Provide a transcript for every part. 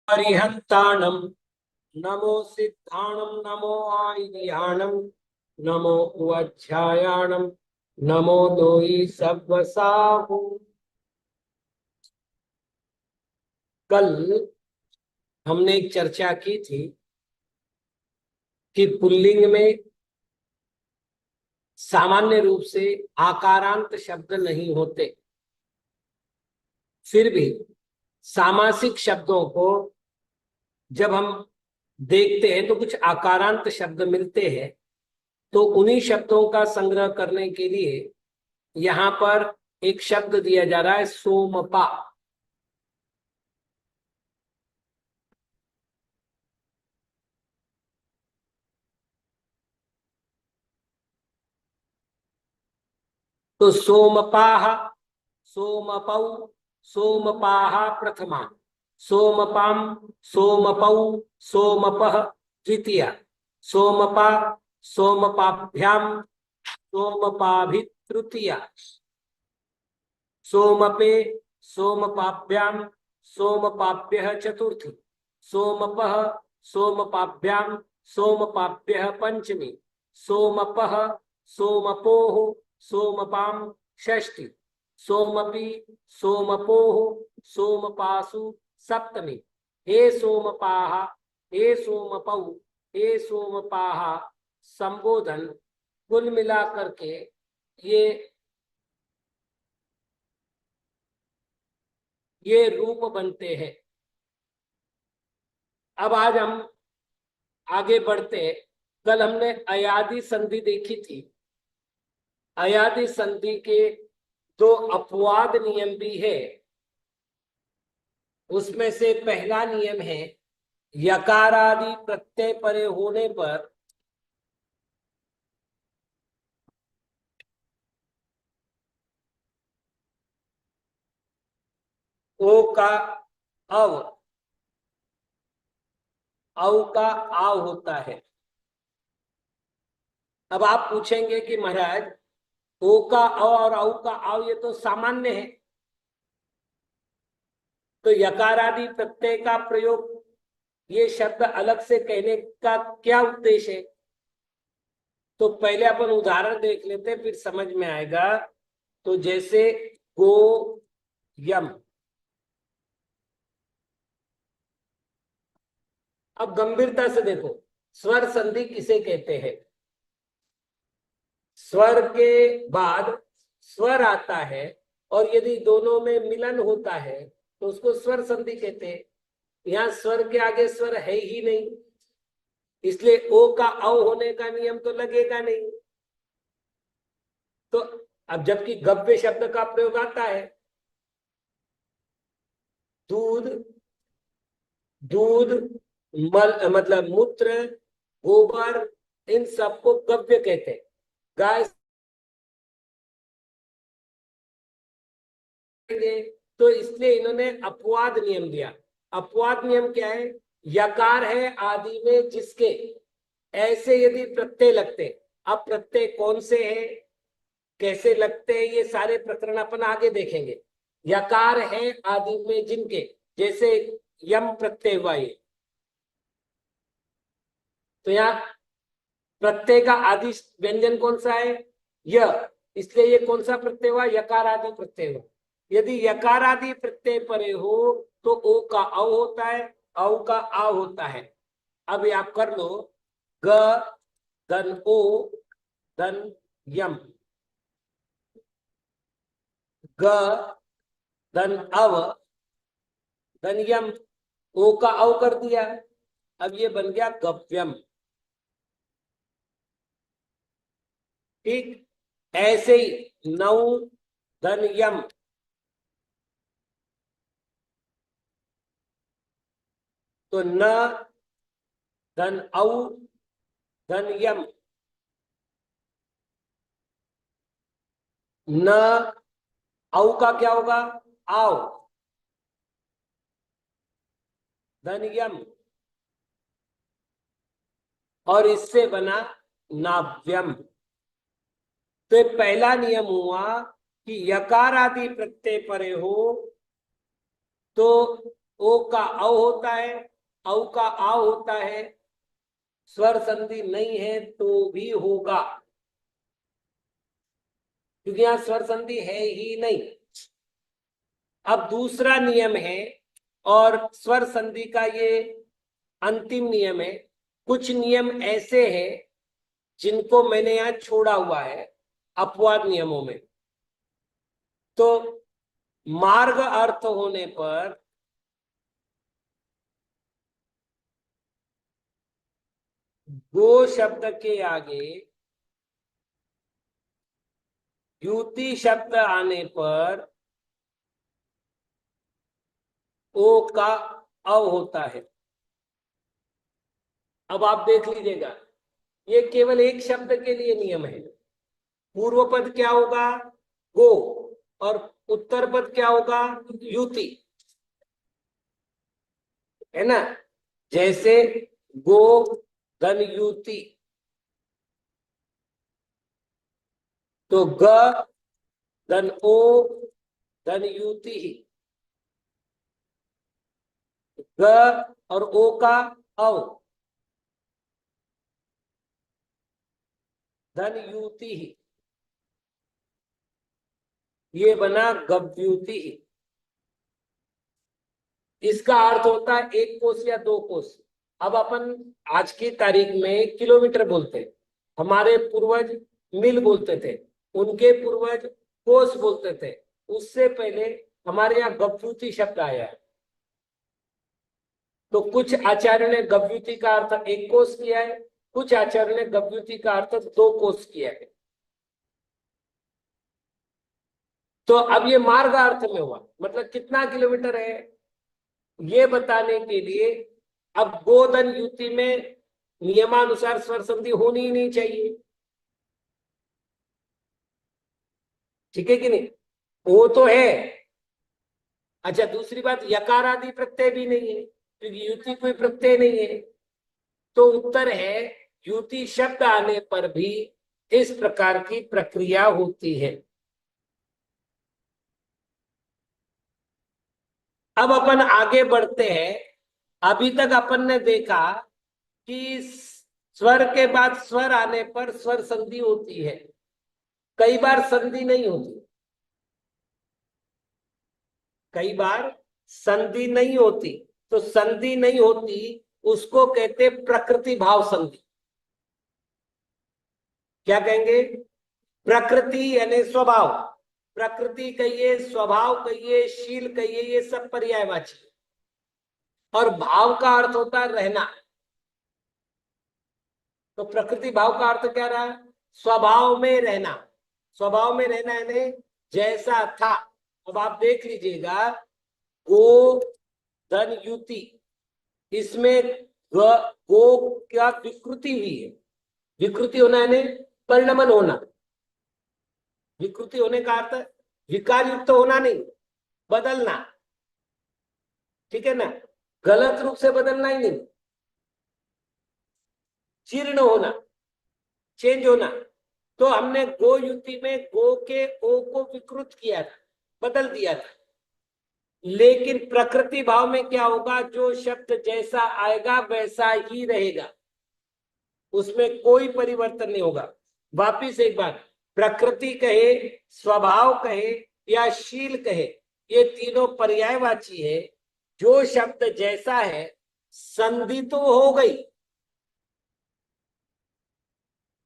परिहंताणम नमो सिद्धाणम नमो आय्याणम नमो उवध्यायाणम नमो दोई सव्वसाहु। कल हमने एक चर्चा की थी कि पुल्लिंग में सामान्य रूप से आकारांत शब्द नहीं होते, फिर भी सामासिक शब्दों को जब हम देखते हैं तो कुछ आकारांत शब्द मिलते हैं। तो उन्हीं शब्दों का संग्रह करने के लिए यहाँ पर एक शब्द दिया जा रहा है, सोमपा। तो सोमपाह, सोमपौ, सोमपाह प्रथमा, सोमपाम, सोमपौ, सोमपः द्वितीया, सोमपा, सोमपाभ्याम, सोमपाभि तृतीया, सोमपे, सोमपाभ्याम, सोमपाभ्यः चतुर्थी, सोमपः, सोमपाभ्याम, सोमपाभ्यः पंचमी, सोमपः, सोमपोः, सोमपाम षष्ठी, सोमपी, सोमपोः, सोमपासु सप्तमी। हे सोमपाः, हे सोमपौ, हे सोमपाः संबोधन कुल मिलाकर के ये रूप बनते हैं। अब आज हम आगे बढ़ते हैं। कल हमने अयादि संधि देखी थी। अयादि संधि के दो अपवाद नियम भी है। उसमें से पहला नियम है, यकारादि प्रत्यय परे होने पर ओ का अव, औ का आव होता है। अब आप पूछेंगे कि महाराज ओ का अ और औ का आव ये तो सामान्य है, तो यकारादि प्रत्यय का प्रयोग ये शब्द अलग से कहने का क्या उद्देश्य है? तो पहले अपन उदाहरण देख लेते हैं, फिर समझ में आएगा। तो जैसे गो यम। अब गंभीरता से देखो, स्वर संधि किसे कहते हैं? स्वर के बाद स्वर आता है और यदि दोनों में मिलन होता है तो उसको स्वर संधि कहते हैं। यहाँ स्वर के आगे स्वर है ही नहीं, इसलिए ओ का औ होने का नियम तो लगेगा नहीं। तो अब जबकि गव्य शब्द का प्रयोग आता है, दूध, दूध, मल मतलब मूत्र, गोबर, इन सबको गव्य कहते हैं। गाय तो इसलिए इन्होंने अपवाद नियम दिया। अपवाद नियम क्या है? यकार है आदि में जिसके ऐसे यदि प्रत्यय लगते। अब प्रत्यय कौन से हैं, कैसे लगते हैं, ये सारे प्रकरण अपन आगे देखेंगे। यकार है आदि में जिनके, जैसे यम प्रत्यय हुआ ये, तो यहाँ प्रत्यय का आदि व्यंजन कौन सा है? य, इसलिए ये कौन सा प्रत्यय हुआ? यकार आदि प्रत्यय हुआ। यदि यकार आदि प्रत्यय परे हो तो ओ का औ होता है, औ का आ होता है। अब ये आप कर लो, ग धन ओ धन यम, ग धन अव धन यम, ओ का औ कर दिया। अब ये बन गया गव्यम। ठीक, ऐसे ही नौ धन यम, तो न धन औ धन यम, न औ का क्या होगा? आओ धन यम, और इससे बना नाव्यम। तो पहला नियम हुआ कि यकार आदि प्रत्यय परे हो तो ओ का औ होता है, औ का आ होता है, स्वर संधि नहीं है तो भी होगा, क्योंकि यहां स्वर संधि है ही नहीं। अब दूसरा नियम है, और स्वर संधि का ये अंतिम नियम है। कुछ नियम ऐसे हैं जिनको मैंने यहां छोड़ा हुआ है अपवाद नियमों में। तो मार्ग अर्थ होने पर गो शब्द के आगे युति शब्द आने पर ओ का अ होता है। अब आप देख लीजिएगा, ये केवल एक शब्द के लिए नियम है। पूर्व पद क्या होगा? गो। और उत्तर पद क्या होगा? युति, है ना? जैसे गो धन युति, तो ग धन ओ धन युति ही, ग और ओ का अव धन युति ही, ये बना गव्युति ही। इसका अर्थ होता है एक कोस या दो कोस। अब अपन आज की तारीख में किलोमीटर बोलते हैं, हमारे पूर्वज मील बोलते थे, उनके पूर्वज कोस बोलते थे। उससे पहले हमारे यहाँ गव्युति शब्द आया है। तो कुछ आचार्यों ने गव्युति का अर्थ एक कोस किया है, कुछ आचार्यों ने गव्युति का अर्थ दो कोस किया है। तो अब ये मार्ग अर्थ में हुआ, मतलब कितना किलोमीटर है ये बताने के लिए अब गोधन युति में नियमानुसार स्वर संधि होनी ही नहीं चाहिए, ठीक है कि नहीं? वो तो है। अच्छा, दूसरी बात, यकार आदि प्रत्यय भी नहीं है, क्योंकि युति कोई प्रत्यय नहीं है। तो उत्तर है युति शब्द आने पर भी इस प्रकार की प्रक्रिया होती है। अब अपन आगे बढ़ते हैं। अभी तक अपन ने देखा कि स्वर के बाद स्वर आने पर स्वर संधि होती है, कई बार संधि नहीं होती, कई बार संधि नहीं होती। तो संधि नहीं होती उसको कहते प्रकृति भाव संधि। क्या कहेंगे? प्रकृति यानी स्वभाव, प्रकृति कहिए, स्वभाव कहिए, शील कहिए, ये सब पर्यायवाची। और भाव का अर्थ होता है रहना। तो प्रकृति भाव का अर्थ क्या रहा? स्वभाव में रहना। स्वभाव में रहना यानी जैसा था। अब आप देख लीजिएगा, गो धन युति, इसमें गो क्या विकृति हुई है? विकृति होना यानी परिणमन होना। विकृति होने का अर्थ विकार युक्त होना नहीं, बदलना, ठीक है ना? गलत रूप से बदलना ही नहीं, जीर्ण होना, चेंज होना। तो हमने गो युति में गो के ओ को विकृत किया था, बदल दिया था। लेकिन प्रकृति भाव में क्या होगा? जो शब्द जैसा आएगा वैसा ही रहेगा, उसमें कोई परिवर्तन नहीं होगा। वापिस एक बार, प्रकृति कहे, स्वभाव कहे या शील कहे, ये तीनों पर्यायवाची है। जो शब्द जैसा है, संधि तो हो गई,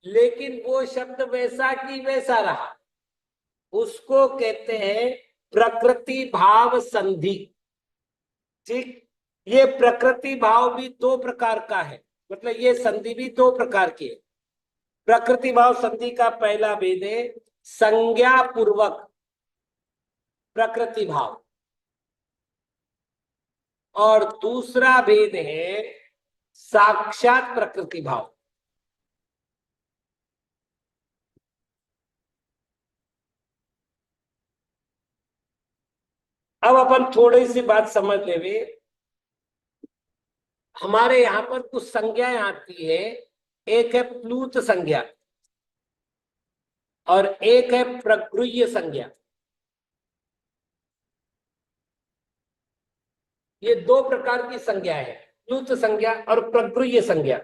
लेकिन वो शब्द वैसा की वैसा रहा, उसको कहते हैं प्रकृति भाव संधि। ठीक, ये प्रकृति भाव भी दो प्रकार का है, मतलब ये संधि भी दो प्रकार की है। प्रकृति भाव संधि का पहला भेद है संज्ञा पूर्वक प्रकृति भाव, और दूसरा भेद है साक्षात प्रकृति भाव। अब अपन थोड़ी सी बात समझ लेवे। हमारे यहां पर कुछ संज्ञाएं आती है, एक है प्लूत संज्ञा और एक है प्रगृह्य संज्ञा। ये दो प्रकार की संज्ञा है, प्लुत संज्ञा और प्रगृह्य संज्ञा।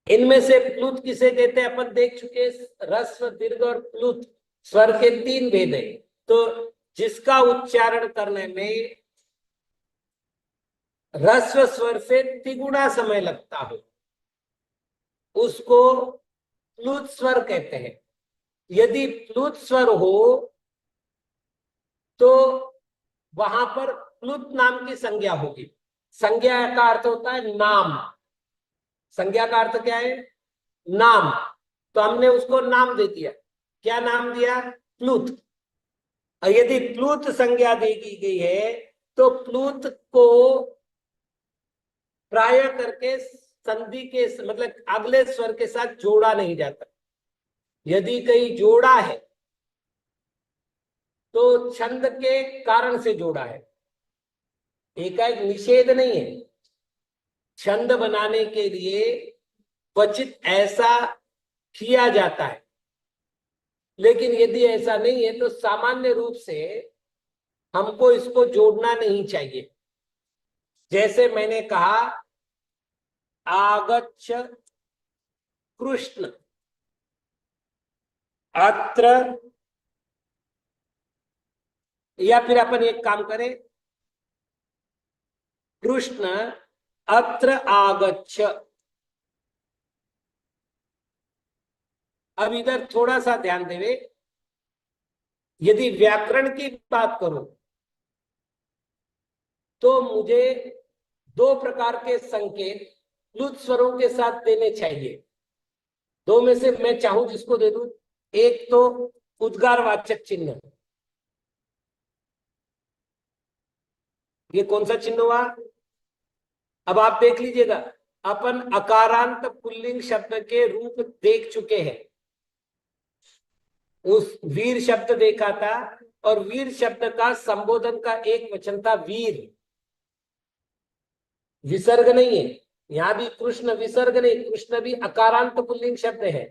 इनमें से प्लुत किसे कहते हैं अपन देख चुके, ह्रस्व दीर्घ और प्लुत स्वर के तीन भेद है। तो जिसका उच्चारण करने में ह्रस्व स्वर से तिगुना समय लगता हो उसको प्लुत स्वर कहते हैं। यदि प्लुत स्वर हो तो वहां पर प्लुत नाम की संज्ञा होगी। संज्ञा का अर्थ होता है नाम, संज्ञा का अर्थ क्या है, नाम। तो हमने उसको नाम दे दिया, क्या नाम दिया, प्लुत। और यदि प्लुत संज्ञा दे दी गई है तो प्लुत को प्राय करके संधि के मतलब अगले स्वर के साथ जोड़ा नहीं जाता। यदि कहीं जोड़ा है तो छंद के कारण से जोड़ा है, एकाएक निषेध नहीं है। छंद बनाने के लिए क्वचित ऐसा किया जाता है, लेकिन यदि ऐसा नहीं है तो सामान्य रूप से हमको इसको जोड़ना नहीं चाहिए। जैसे मैंने कहा आगच्छ कृष्ण, अत्र, या फिर अपन एक काम करें, कृष्ण अत्र आगच्छ। अब इधर थोड़ा सा ध्यान देवे, यदि व्याकरण की बात करूं तो मुझे दो प्रकार के संकेत प्लुत स्वरों के साथ देने चाहिए। दो में से मैं चाहूं जिसको दे दूं। एक तो उद्गारवाचक चिन्ह, ये कौन सा चिन्ह हुआ, अब आप देख लीजिएगा। अपन अकारांत पुल्लिंग शब्द के रूप देख चुके हैं, उस वीर शब्द देखा था, और वीर शब्द का संबोधन का एक वचन था वीर, विसर्ग नहीं है। यहां भी कृष्ण विसर्ग नहीं, कृष्ण भी अकारांत पुल्लिंग शब्द है,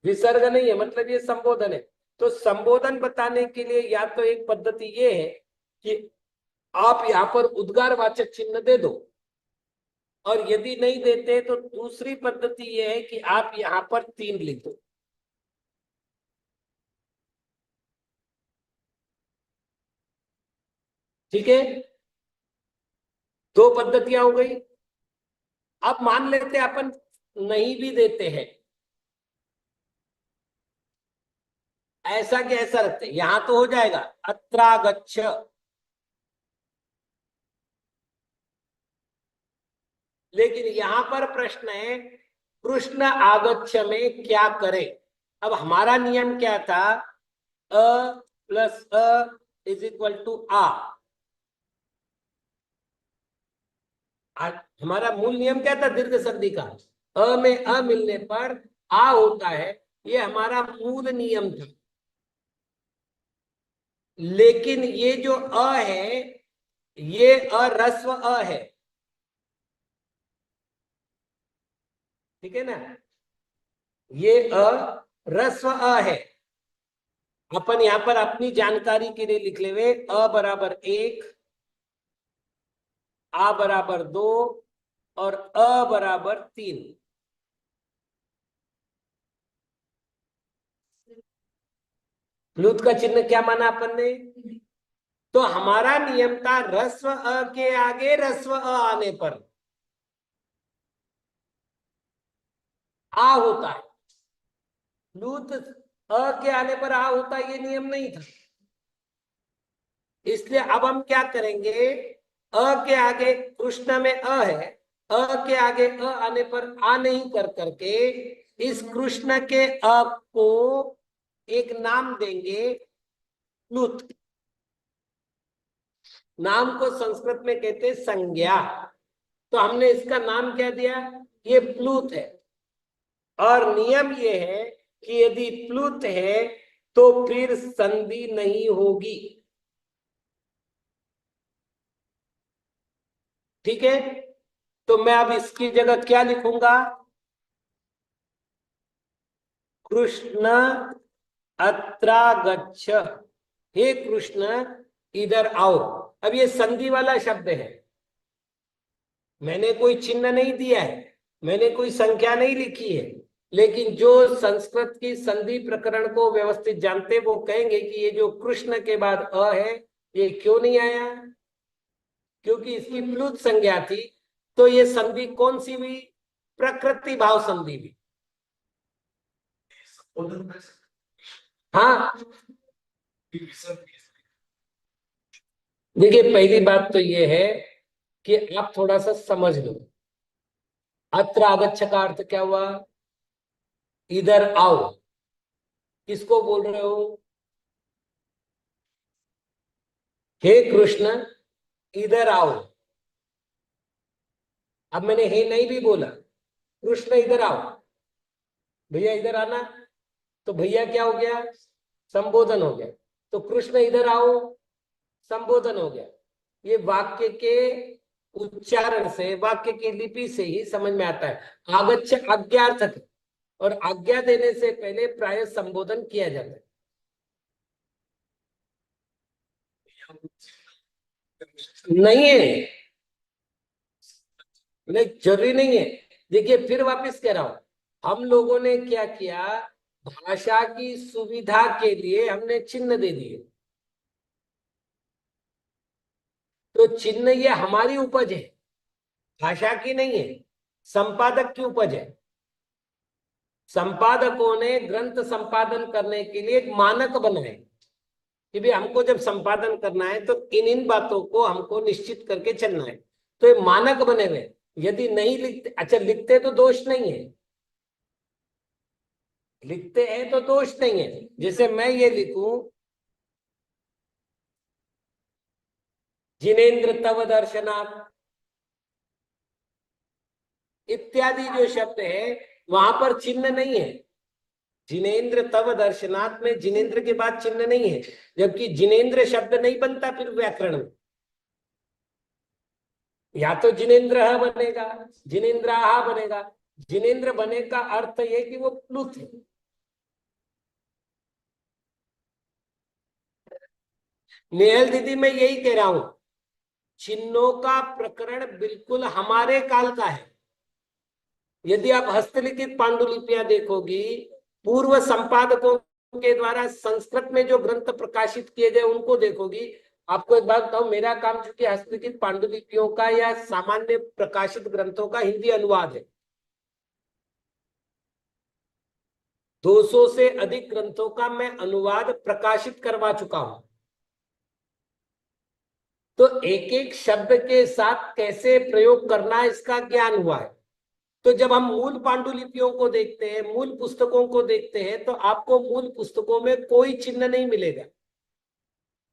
विसर्ग नहीं है, मतलब ये संबोधन है। तो संबोधन बताने के लिए या तो एक पद्धति ये है कि आप यहां पर उद्गारवाचक चिन्ह दे दो, और यदि नहीं देते तो दूसरी पद्धति ये है कि आप यहां पर तीन लिख दो। ठीक है, दो पद्धतियां हो गई। अब मान लेते हैं अपन नहीं भी देते हैं, ऐसा कि ऐसा रखते हैं, यहां तो हो जाएगा अत्रागच्छ, लेकिन यहां पर प्रश्न है कृष्ण आगच्छ में क्या करें। अब हमारा नियम क्या था, अ प्लस अ इज इक्वल टू आ। हमारा मूल नियम क्या था दीर्घ संधि का, अ में अ मिलने पर आ होता है, ये हमारा मूल नियम था। लेकिन ये जो अ है ये अरस्व अ है, ठीक है ना, ये अरस्व अ है। अपन यहां पर अपनी जानकारी के लिए लिख ले हुए अ बराबर 1, आ बराबर 2 और अ बराबर 3। लुत का चिन्ह क्या माना अपन ने, तो हमारा नियम था ह्रस्व अ के आगे ह्रस्व अ आने पर आ होता है, लूत अ के आने पर आ होता है, ये नियम नहीं था। इसलिए अब हम क्या करेंगे, अ के आगे कृष्ण में अ है, अ के आगे अ आने पर आ नहीं कर करके इस कृष्ण के अ को एक नाम देंगे प्लुत। नाम को संस्कृत में कहते हैं संज्ञा, तो हमने इसका नाम क्या दिया, ये प्लुत है। और नियम ये है कि यदि प्लुत है तो फिर संधि नहीं होगी। ठीक है, तो मैं अब इसकी जगह क्या लिखूंगा, कृष्ण अत्रागच्छ, हे कृष्ण इधर आओ। अब ये संधि वाला शब्द है, मैंने कोई चिन्ह नहीं दिया है, मैंने कोई संख्या नहीं लिखी है, लेकिन जो संस्कृत की संधि प्रकरण को व्यवस्थित जानते वो कहेंगे कि ये जो कृष्ण के बाद अ है ये क्यों नहीं आया, क्योंकि इसकी प्लुत संज्ञा थी। तो ये संधि कौन सी हुई, प्रकृति भाव संधि हुई। हाँ, देखिए पहली बात तो ये है कि आप थोड़ा सा समझ लो, अत्र आगच्छ का अर्थ क्या हुआ, इधर आओ। किसको बोल रहे हो, हे कृष्ण इधर आओ। अब मैंने हे नहीं भी बोला, कृष्ण इधर आओ, भैया इधर आना। तो भैया क्या हो गया, संबोधन हो गया। तो कृष्ण इधर आओ संबोधन हो गया। ये वाक्य के उच्चारण से, वाक्य की लिपि से ही समझ में आता है। आगच्छ आज्ञार्थक है, और आज्ञा देने से पहले प्राय संबोधन किया जाता है। नहीं है, नहीं जरूरी नहीं है। देखिए फिर वापस कह रहा हूं, हम लोगों ने क्या किया, भाषा की सुविधा के लिए हमने चिन्ह दे दिए। तो चिन्ह ये हमारी उपज है, भाषा की नहीं है, संपादक की उपज है। संपादकों ने ग्रंथ संपादन करने के लिए एक मानक बनाए कि भाई हमको जब संपादन करना है तो इन इन बातों को हमको निश्चित करके चलना है। तो ये मानक बने हुए, यदि नहीं लिखते, अच्छा लिखते तो दोष नहीं है, लिखते हैं तो दोष नहीं है। जैसे मैं ये लिखूं, जिनेन्द्र तव दर्शनाथ इत्यादि जो शब्द है वहां पर चिन्ह नहीं है। जिनेन्द्र तव दर्शनाथ में जिनेन्द्र के बाद चिन्ह नहीं है, जबकि जिनेन्द्र शब्द नहीं बनता फिर व्याकरण में। या तो जिनेन्द्र बनेगा, जिनेन्द्र बनेगा। जिनेन्द्र बने का अर्थ ये कि वो प्लुत है। नेहल दीदी मैं यही कह रहा हूं, चिन्हों का प्रकरण बिल्कुल हमारे काल का है। यदि आप हस्तलिखित पांडुलिपियां देखोगी, पूर्व संपादकों के द्वारा संस्कृत में जो ग्रंथ प्रकाशित किए गए उनको देखोगी। आपको एक बात बताऊं, मेरा काम चूंकि हस्तलिखित पांडुलिपियों का या सामान्य प्रकाशित ग्रंथों का हिंदी अनुवाद है, 200 से अधिक ग्रंथों का मैं अनुवाद प्रकाशित करवा चुका हूं। तो एक एक शब्द के साथ कैसे प्रयोग करना है इसका ज्ञान हुआ है। तो जब हम मूल पांडुलिपियों को देखते हैं, मूल पुस्तकों को देखते हैं, तो आपको मूल पुस्तकों में कोई चिन्ह नहीं मिलेगा,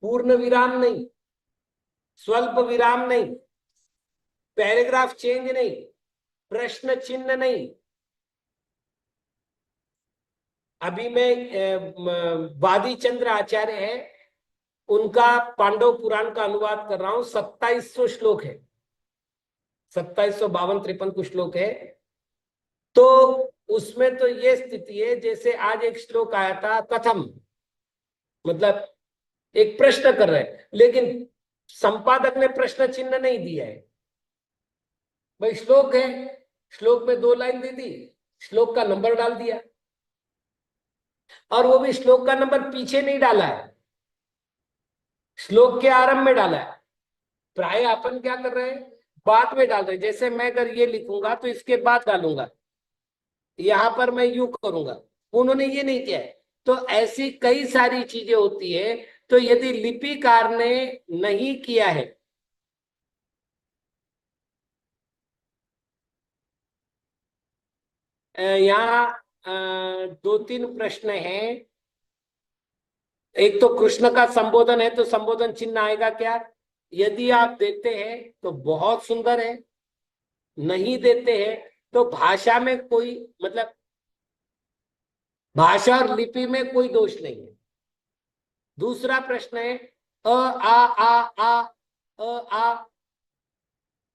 पूर्ण विराम नहीं, स्वल्प विराम नहीं, पैराग्राफ चेंज नहीं, प्रश्न चिन्ह नहीं। अभी मैं वादी चंद्र आचार्य है, उनका पांडव पुराण का अनुवाद कर रहा हूं। 2700 श्लोक है, 2752-53 कुछ श्लोक है। तो उसमें तो ये स्थिति है, जैसे आज एक श्लोक आया था, कथम, मतलब एक प्रश्न कर रहे हैं, लेकिन संपादक ने प्रश्न चिन्ह नहीं दिया है। भाई श्लोक है, श्लोक में 2 लाइन दे दी, श्लोक का नंबर डाल दिया, और वो भी श्लोक का नंबर पीछे नहीं डाला है, श्लोक के आरंभ में डाला है। प्राय अपन क्या कर रहे हैं, बाद में डाल रहे हैं। जैसे मैं अगर ये लिखूंगा तो इसके बाद डालूंगा, यहां पर मैं यू करूंगा, उन्होंने ये नहीं किया है। तो ऐसी कई सारी चीजें होती है। तो यदि लिपिकार ने नहीं किया है, यहाँ 2-3 प्रश्न हैं। एक तो कृष्ण का संबोधन है, तो संबोधन चिन्ह आएगा क्या, यदि आप देते हैं तो बहुत सुंदर है, नहीं देते हैं तो भाषा में कोई, मतलब भाषा और लिपि में कोई दोष नहीं है। दूसरा प्रश्न है अ आ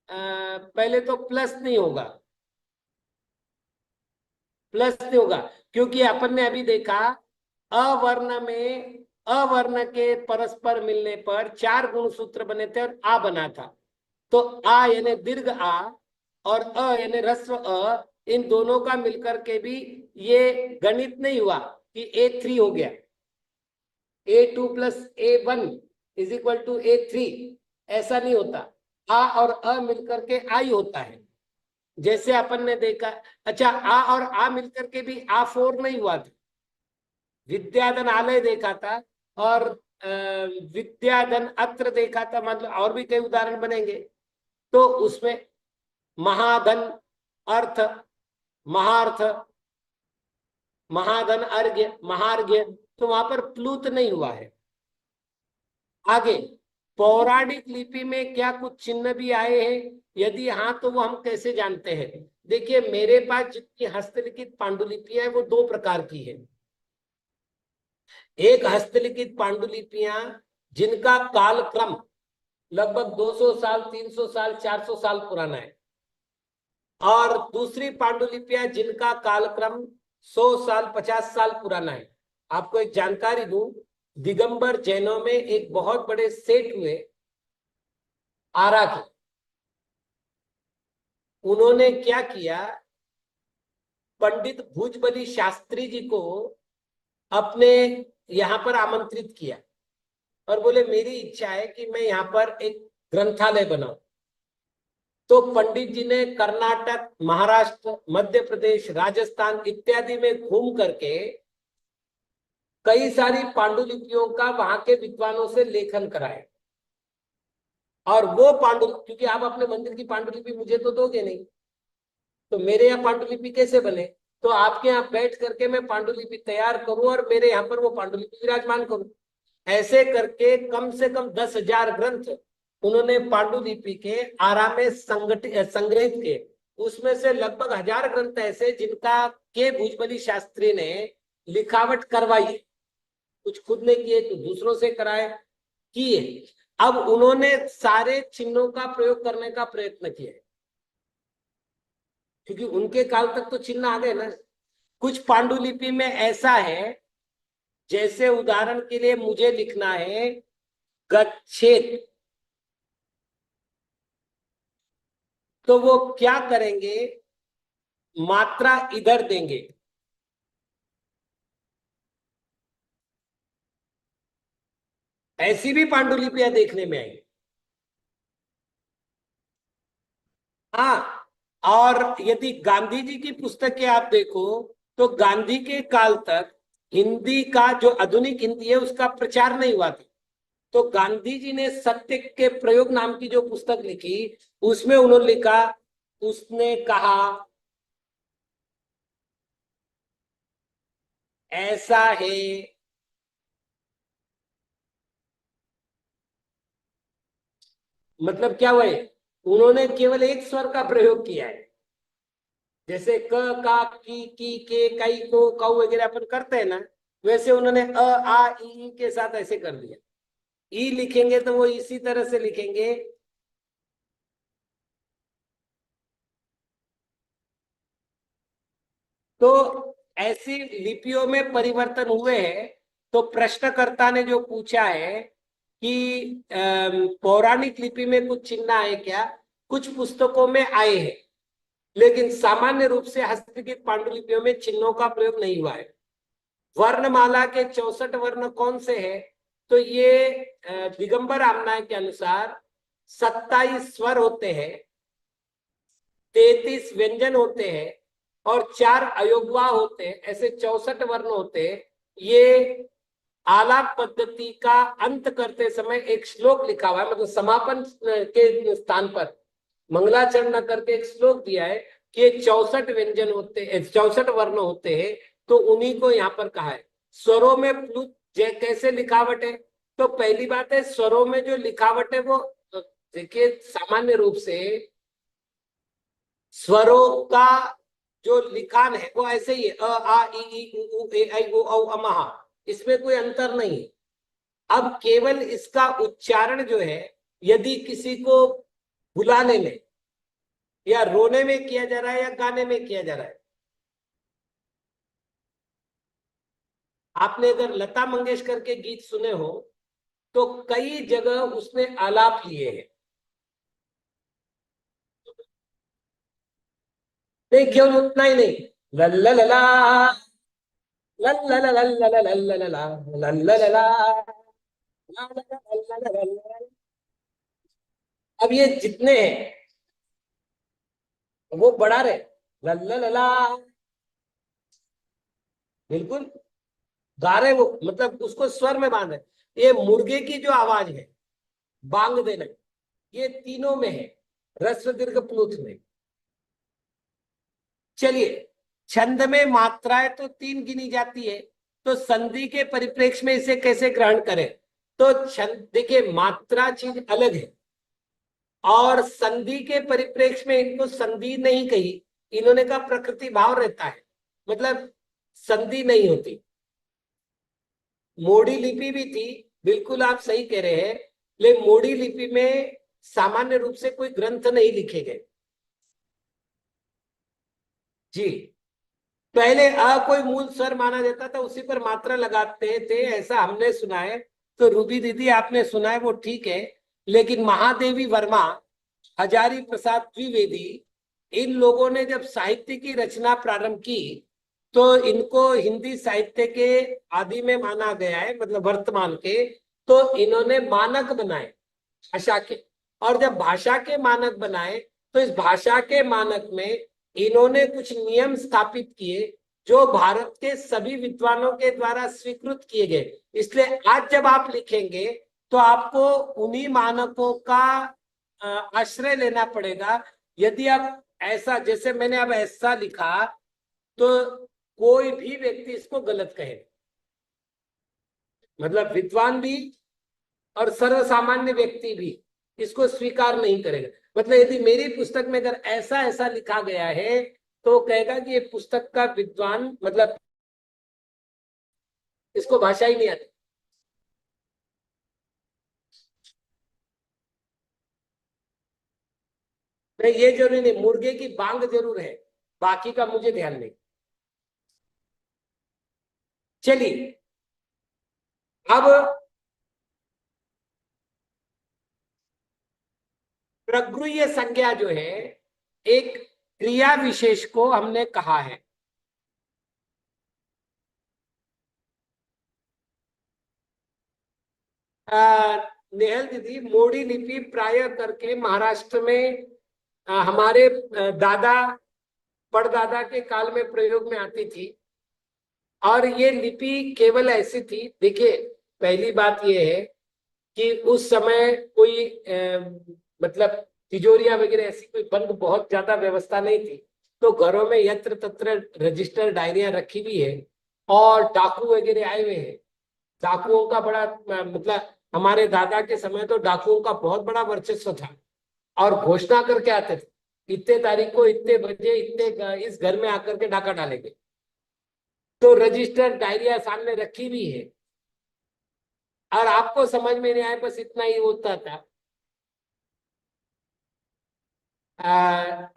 पहले तो प्लस नहीं होगा, प्लस नहीं होगा, क्योंकि अपन ने अभी देखा अवर्ण में अवर्ण के परस्पर मिलने पर 4 गुणसूत्र बने थे और आ बना था। तो आ यानी दीर्घ आ और अ यानी ह्रस्व अ, इन दोनों का मिलकर के भी ये गणित नहीं हुआ कि A3 हो गया, A2 plus A1 is equal to A3, ऐसा नहीं होता। आ और अ मिलकर के आई होता है, जैसे अपन ने देखा। अच्छा, आ और आ मिलकर के भी A4 नहीं हुआ था। विद्याधन आलय देखा था और विद्याधन अत्र देखा था, मतलब और भी कई उदाहरण बनेंगे। तो उसमें महाधन अर्थ, महार्थ, महाधन अर्घ्य, महार्घ्य, तो वहां पर प्लूत नहीं हुआ है। आगे पौराणिक लिपि में क्या कुछ चिन्ह भी आए हैं? यदि हाँ तो वो हम कैसे जानते हैं? देखिए, मेरे पास जितनी हस्तलिखित पांडुलिपियां है वो 2 प्रकार की है। एक हस्तलिखित पांडुलिपियां जिनका कालक्रम लगभग 200 साल, 300 साल, 400 साल पुराना है, और दूसरी पांडुलिपियां जिनका कालक्रम 100 साल, 50 साल पुराना है। आपको एक जानकारी दूं, दिगंबर जैनों में एक बहुत बड़े सेठ हुए आरा के। उन्होंने क्या किया, पंडित भुजबली शास्त्री जी को अपने यहाँ पर आमंत्रित किया और बोले मेरी इच्छा है कि मैं यहाँ पर एक ग्रंथालय बनाऊं। तो पंडित जी ने कर्नाटक, महाराष्ट्र, मध्य प्रदेश, राजस्थान इत्यादि में घूम करके कई सारी पांडुलिपियों का वहां के विद्वानों से लेखन कराए। और वो क्योंकि आप अपने मंदिर की पांडुलिपि मुझे तो दोगे नहीं, तो मेरे यहाँ पांडुलिपि कैसे बने? तो आपके यहाँ बैठ करके मैं पांडुलिपि तैयार करूं और मेरे यहाँ पर वो पांडुलिपि विराजमान करूं। ऐसे करके कम से कम 10,000 ग्रंथ उन्होंने पांडुलिपि के आरा में संग्रहित किए। उसमें से लगभग 1000 ग्रंथ ऐसे जिनका के भुजबली शास्त्री ने लिखावट करवाई, कुछ खुद ने किए तो दूसरों से कराए, किए। अब उन्होंने सारे चिन्हों का प्रयोग करने का प्रयत्न किया, क्योंकि उनके काल तक तो चिन्ह आ गए ना। कुछ पांडुलिपि में ऐसा है, जैसे उदाहरण के लिए मुझे लिखना है गच्छेत, तो वो क्या करेंगे, मात्रा इधर देंगे। ऐसी भी पांडुलिपियां देखने में आई। हाँ, और यदि गांधी जी की पुस्तकें आप देखो तो गांधी के काल तक हिंदी का जो आधुनिक हिंदी है उसका प्रचार नहीं हुआ था। तो गांधी जी ने सत्य के प्रयोग नाम की जो पुस्तक लिखी, उसमें उन्होंने लिखा, उसने कहा ऐसा है। मतलब क्या हुआ है, उन्होंने केवल एक स्वर का प्रयोग किया है। जैसे क, का, की, के, कई, को, कौ वगैरह अपन करते हैं ना, वैसे उन्होंने अ, आ, ई के साथ ऐसे कर दिया। ई लिखेंगे तो वो इसी तरह से लिखेंगे। तो ऐसी लिपियों में परिवर्तन हुए हैं। तो प्रश्नकर्ता ने जो पूछा है कि पौराणिक लिपि में कुछ चिन्ह आए क्या, कुछ पुस्तकों में आए हैं, लेकिन सामान्य रूप से हस्तलिखित पांडुलिपियों में चिन्हों का प्रयोग नहीं हुआ है। वर्णमाला के 64 वर्ण कौन से हैं? तो ये दिगंबर आमनाय के अनुसार 27 स्वर होते हैं, 33 व्यंजन होते हैं और 4 अयोगवा होते हैं। ऐसे 64 वर्ण होते हैं। ये आलाप पद्धति का अंत करते समय एक श्लोक लिखा हुआ है, मतलब समापन के स्थान पर मंगलाचरण करके एक श्लोक दिया है कि 64 व्यंजन होते हैं, 64 वर्ण होते हैं। तो उन्हीं को यहाँ पर कहा है। स्वरों में प्लुत कैसे लिखावट है? तो पहली बात है, स्वरों में जो लिखावट है वो देखिए सामान्य रूप से स्वरों का जो लिखान है वो ऐसे ही है, अ आ ई ई उ ए ऐ ओ औ अमहा, इसमें कोई अंतर नहीं है। अब केवल इसका उच्चारण जो है, यदि किसी को बुलाने में या रोने में किया जा रहा है या गाने में किया जा रहा है, आपने अगर लता मंगेशकर के गीत सुने हो तो कई जगह उसने आलाप लिए हैं। नहीं, केवल उतना ही नहीं, लल्ला लला, लल्ला लला, लल्ला लला, लल्ला लल्ला लला, अब ये जितने हैं वो बढ़ा रहे, लल्ला लला, बिल्कुल गा रहे वो, मतलब उसको स्वर में बांध रहे। ये मुर्गे की जो आवाज है, बांग देना, ये तीनों में है, ह्रस्व दीर्घ प्लुत में। चलिए, छंद में मात्राएं तो 3 गिनी जाती है, तो संधि के परिप्रेक्ष्य में इसे कैसे ग्रहण करें? तो छंद, देखिए मात्रा चीज अलग है, और संधि के परिप्रेक्ष्य में इनको संधि नहीं कही, इन्होंने कहा प्रकृति भाव रहता है, मतलब संधि नहीं होती। मोड़ी लिपि भी थी, बिल्कुल आप सही कह रहे हैं, लेकिन मोड़ी लिपि में सामान्य रूप से कोई ग्रंथ नहीं लिखे गए जी। पहले अ कोई मूल स्वर माना जाता था, उसी पर मात्रा लगाते थे, ऐसा हमने सुना है। तो रूबी दीदी आपने सुना है वो ठीक है, लेकिन महादेवी वर्मा, हजारी प्रसाद द्विवेदी, इन लोगों ने जब साहित्य की रचना प्रारंभ की तो इनको हिंदी साहित्य के आदि में माना गया है, मतलब वर्तमान के। तो इन्होंने मानक बनाए भाषा के, और जब भाषा के मानक बनाए तो इस भाषा के मानक में इन्होंने कुछ नियम स्थापित किए जो भारत के सभी विद्वानों के द्वारा स्वीकृत किए गए। इसलिए आज जब आप लिखेंगे तो आपको उन्हीं मानकों का आश्रय लेना पड़ेगा। यदि आप ऐसा, जैसे मैंने अब ऐसा लिखा, तो कोई भी व्यक्ति इसको गलत कहे, मतलब विद्वान भी और सर्वसामान्य व्यक्ति भी इसको स्वीकार नहीं करेगा। मतलब यदि मेरी पुस्तक में अगर ऐसा ऐसा लिखा गया है तो कहेगा कि ये पुस्तक का विद्वान, मतलब इसको भाषा ही नहीं आती। नहीं, ये जरूरी नहीं, मुर्गे की बांग जरूर है, बाकी का मुझे ध्यान नहीं। चलिए, अब प्रगृह्य संज्ञा जो है, एक क्रिया विशेष को हमने कहा है। नेहल दीदी, मोड़ी लिपि प्राय करके महाराष्ट्र में हमारे दादा परदादा के काल में प्रयोग में आती थी, और ये लिपि केवल ऐसी थी। देखिए, पहली बात यह है कि उस समय कोई मतलब तिजोरियां वगैरह ऐसी कोई बंद बहुत ज्यादा व्यवस्था नहीं थी, तो घरों में यत्र तत्र रजिस्टर डायरियां रखी हुई है, और डाकू वगैरह आए हुए हैं। डाकुओं का बड़ा मतलब हमारे दादा के समय तो डाकुओं का बहुत बड़ा वर्चस्व था, और घोषणा करके आते थे, इतने तारीख को इतने बजे इतने इस घर में आकर के डाका डालेंगे। तो रजिस्टर डायरिया सामने रखी भी है, और आपको समझ में नहीं आए, बस इतना ही होता था।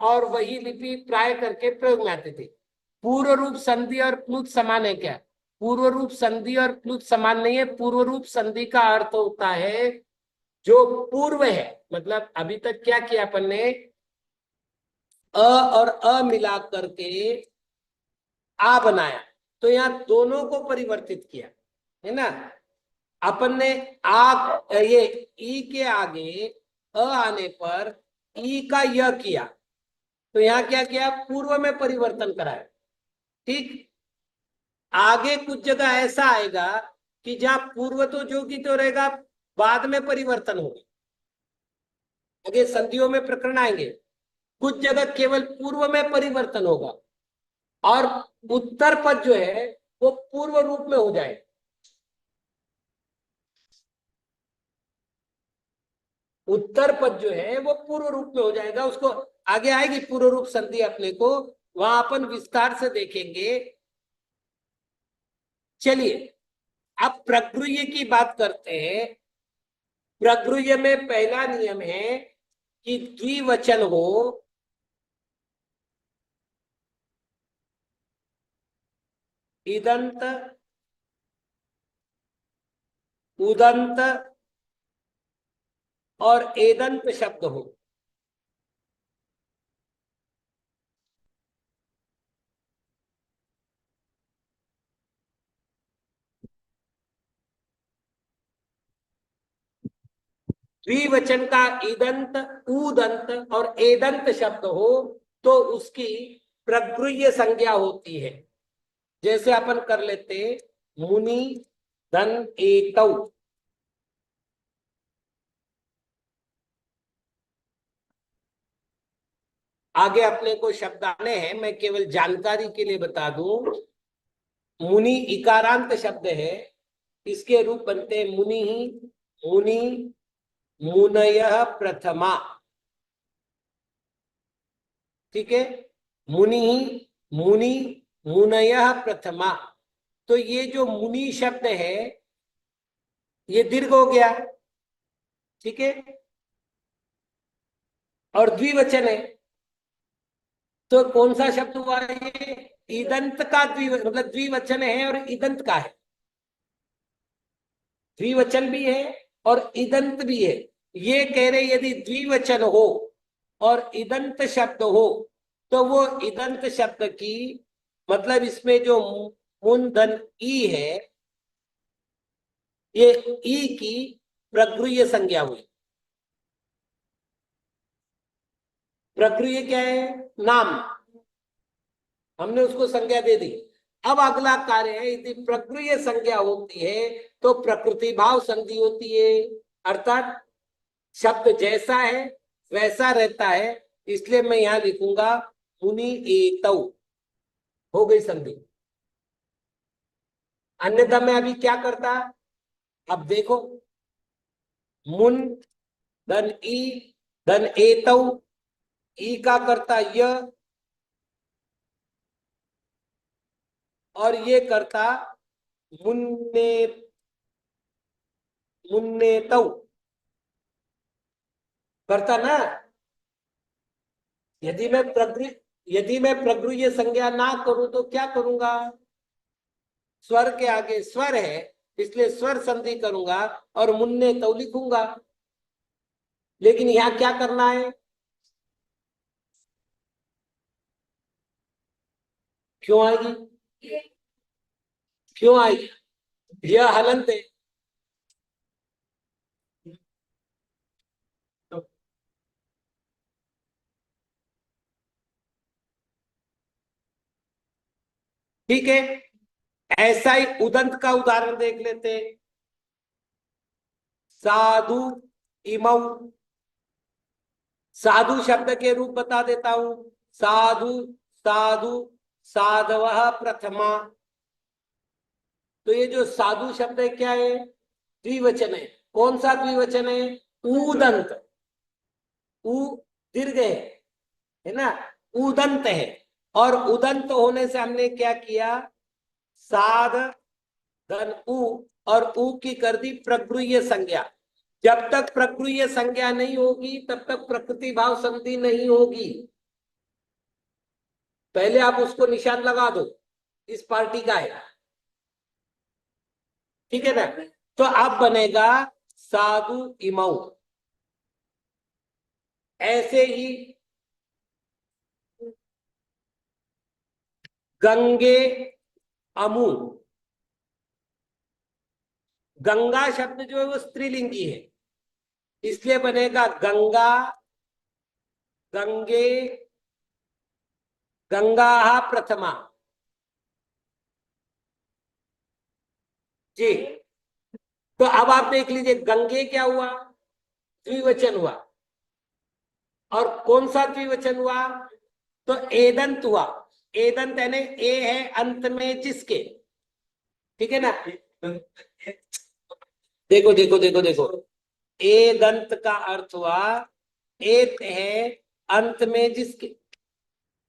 और वही लिपि प्राय करके प्रयोग में आती थी। पूर्व रूप संधि और प्लुत समान है क्या? पूर्व रूप संधि और प्लुत समान नहीं है। पूर्व रूप संधि का अर्थ होता है जो पूर्व है, मतलब अभी तक क्या किया अपन ने, अ और अ मिला करके आ बनाया, तो यहाँ दोनों को परिवर्तित किया है ना। अपन ने ये ई के आगे अ आने पर ई का य किया, तो यहाँ क्या किया, पूर्व में परिवर्तन कराया। ठीक, आगे कुछ जगह ऐसा आएगा कि जहां पूर्व तो जो की तो रहेगा, बाद में परिवर्तन होगा। आगे संधियों में प्रकरण आएंगे, कुछ जगह केवल पूर्व में परिवर्तन होगा, और उत्तर पद जो है वो पूर्व रूप में हो जाए। उत्तर पद जो है वो पूर्व रूप में हो जाएगा, उसको आगे आएगी पूर्व रूप संधि अपने को, वहां अपन विस्तार से देखेंगे। चलिए, अब प्रगृह्य की बात करते हैं। प्रगृह्य में पहला नियम है कि द्विवचन हो, इदंत उदंत और एदंत शब्द हो, द्विवचन का इदंत, उदंत और एदंत शब्द हो तो उसकी प्रगृह्य संज्ञा होती है। जैसे अपन कर लेते मुनि धन एतौ, आगे अपने को शब्द आने हैं, मैं केवल जानकारी के लिए बता दूं। मुनि इकारांत शब्द है, इसके रूप बनते हैं मुनि ही, मुनि, मुनयः प्रथमा। ठीक है, मुनि ही, मुनि, मुनयः प्रथमा। तो ये जो मुनि शब्द है ये दीर्घ हो गया। ठीक है, और द्विवचन है, तो कौन सा शब्द हुआ ये? ईदंत का मतलब द्विवचन है और ईदंत का है। द्विवचन भी है और ईदंत भी है। ये कह रहे यदि द्विवचन हो और ईदंत शब्द हो तो वो ईदंत शब्द की मतलब इसमें जो मूंधन ई है, ये ई की प्रगृह्य संज्ञा हुई। प्रगृह्य क्या है? नाम, हमने उसको संज्ञा दे दी। अब अगला कार्य है, यदि प्रगृह्य संज्ञा होती है तो प्रकृति भाव संधि होती है, अर्थात शब्द जैसा है वैसा रहता है। इसलिए मैं यहां लिखूंगा मुनि एतौ, हो गई संधि। अन्यथा मैं अभी क्या करता, अब देखो, मुन धन ई धन एतौ, ई का करता य और ये करता मुन्ने, मुन्नेतौ करता ना। यदि मैं प्रगृह्य संज्ञा ना करूं तो क्या करूंगा? स्वर के आगे स्वर है इसलिए स्वर संधि करूंगा और मुन्ने तो लिखूंगा। लेकिन यहां क्या करना है? क्यों आएगी? क्यों आएगी? यह हलंत है। ठीक है, ऐसा ही उदंत का उदाहरण देख लेते हैं। साधु इमौ, साधु शब्द के रूप बता देता हूं। साधु, साधु, साधवः प्रथमा। तो ये जो साधु शब्द है क्या है? द्विवचन है। कौन सा द्विवचन है? उदंत। उ दीर्घ है ना, उदंत है। और उदंत होने से हमने क्या किया? साध धन उ, और उ की कर दी प्रगृह्य संज्ञा। जब तक प्रगृह्य संज्ञा नहीं होगी तब तक प्रकृति भाव संधि नहीं होगी। पहले आप उसको निशान लगा दो, इस पार्टी का है। ठीक है ना? तो अब बनेगा साधु इमौ। ऐसे ही गंगे अमु, गंगा शब्द जो है वो स्त्रीलिंगी है, इसलिए बनेगा गंगा, गंगे, गंगा प्रथमा। जी, तो अब आप देख लीजिए गंगे क्या हुआ? द्विवचन हुआ। और कौन सा द्विवचन हुआ? तो एदंत हुआ। एदंत यानी ए है अंत में जिसके। ठीक है ना? देखो देखो देखो देखो, ए दंत का अर्थ हुआ एक है अंत में जिसके,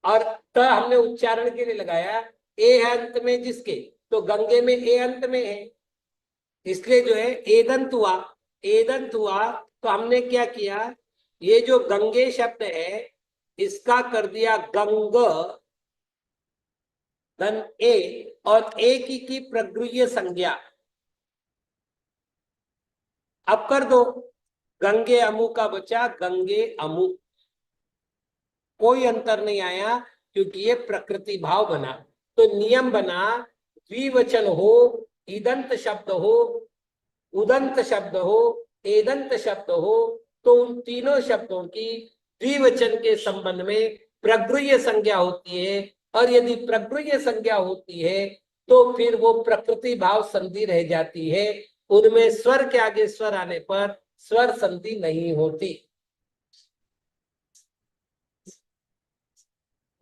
और त हमने उच्चारण के लिए लगाया। ए है अंत में जिसके, तो गंगे में ए अंत में है, इसलिए जो है एदंत हुआ। एदंत हुआ तो हमने क्या किया? ये जो गंगे शब्द है इसका कर दिया गंग धन, ए और ए की प्रगृह्य संज्ञा। अब कर दो, गंगे अमु का बचा गंगे अमु, कोई अंतर नहीं आया क्योंकि ये प्रकृति भाव बना। तो नियम बना, द्विवचन हो, ईदंत शब्द हो, उदंत शब्द हो, एदंत शब्द हो, तो उन तीनों शब्दों की द्विवचन के संबंध में प्रगृह्य संज्ञा होती है। और यदि प्रगृह्य संज्ञा होती है तो फिर वो प्रकृति भाव संधि रह जाती है, उनमें स्वर के आगे स्वर आने पर स्वर संधि नहीं होती।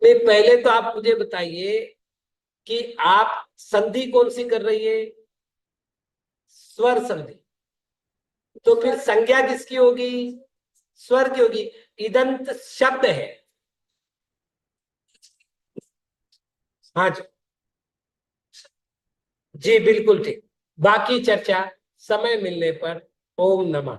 तो पहले तो आप मुझे बताइए कि आप संधि कौन सी कर रही है? स्वर संधि। तो फिर संज्ञा किसकी होगी? स्वर की होगी। इदंत शब्द है। हाँ जी, जी बिल्कुल ठीक। बाकी चर्चा समय मिलने पर। ओम नमः।